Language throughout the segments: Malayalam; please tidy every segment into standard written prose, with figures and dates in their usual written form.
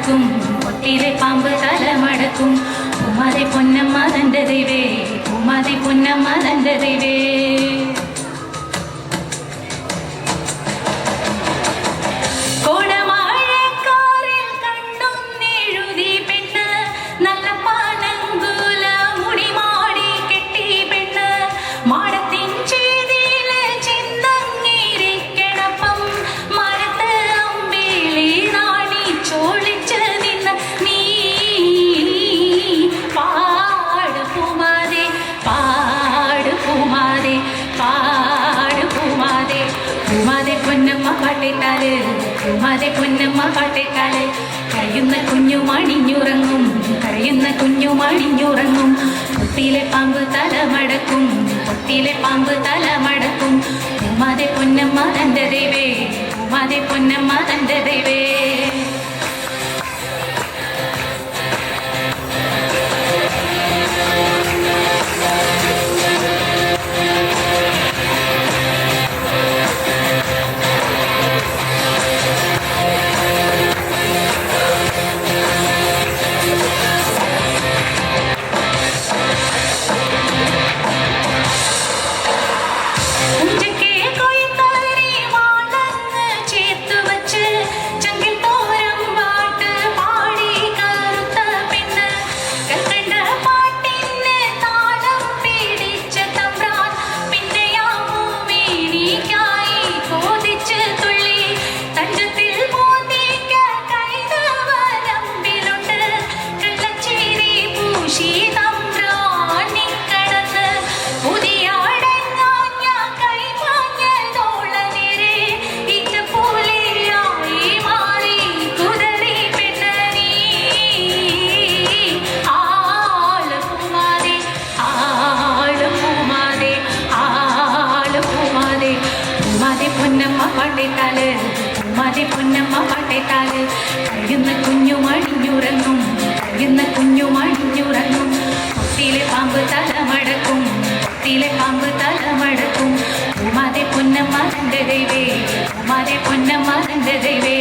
തലമടക്കും പൊട്ടിയിലെ പാമ്പ് തലമടക്കും പൂമാതെ പൊന്നമ്മ തൻ്റെ ദൈവേ പൂമാതെ പൊന്നമ്മ തൻ്റെ ദൈവേ പൂമാതെ പൊന്നമ്മ പാട്ടേട്ടാല് പൂമാതെ പൊന്നമ്മ പാട്ടേട്ടാല് കരയുന്ന കുഞ്ഞു മണിഞ്ഞുറങ്ങും കരയുന്ന കുഞ്ഞു മണിഞ്ഞുറങ്ങും പൊട്ടിയിലെ പാമ്പ് തലമടക്കും പൊട്ടിയിലെ പാമ്പ് തലമടക്കും പൂമാതെ പൊന്നമ്മ തൻ്റെ ദൈവേ പൂമാതെ പൊന്നമ്മ തൻ്റെ ദൈവേ പൊന്നമ്മ പാട്ടേട്ടാല് പൂമാതെ പൊന്നമ്മ പാട്ടേട്ടാല് കരയുന്ന കുഞ്ഞു മണിഞ്ഞുറങ്ങും കരയുന്ന കുഞ്ഞു മണിഞ്ഞുറങ്ങും പൊട്ടിയിലെ പാമ്പ് തലമടക്കും പൊട്ടിയിലെ പാമ്പ് തലമടക്കും പൂമാതെ പൊന്നമ്മ തൻ്റെ ദൈവേ പൂമാതെ പൊന്നമ്മ തൻ്റെ ദൈവേ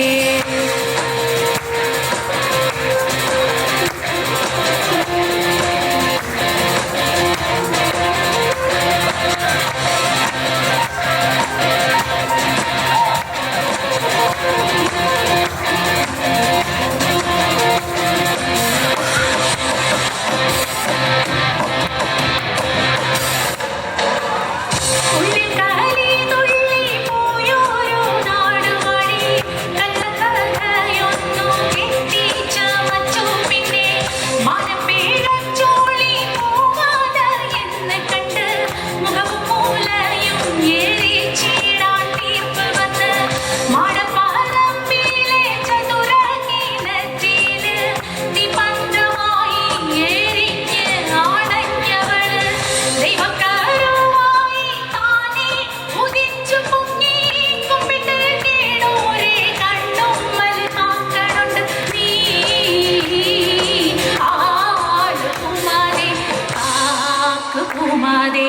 പൂമാതെ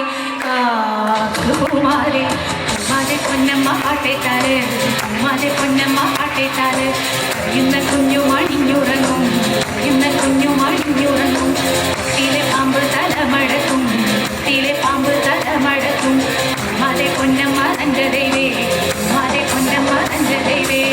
പൂമാതെ പൊന്നമ്മ പാട്ടേട്ടാല് പൂമാതെ പൊന്നമ്മ പാട്ടേട്ടാല് കരയുന്ന കുഞ്ഞു മണിഞ്ഞുറങ്ങും കരയുന്ന കുഞ്ഞു മണിഞ്ഞുറങ്ങും പൊട്ടിയിലെ പാമ്പ് തലമടക്കും പൊട്ടിയിലെ പാമ്പ് തലമടക്കും പൂമാതെ പൊന്നമ്മ തൻ്റെ ദൈവേ പൂമാതെ പൊന്നമ്മ തൻ്റെ ദൈവേ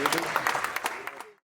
Thank you.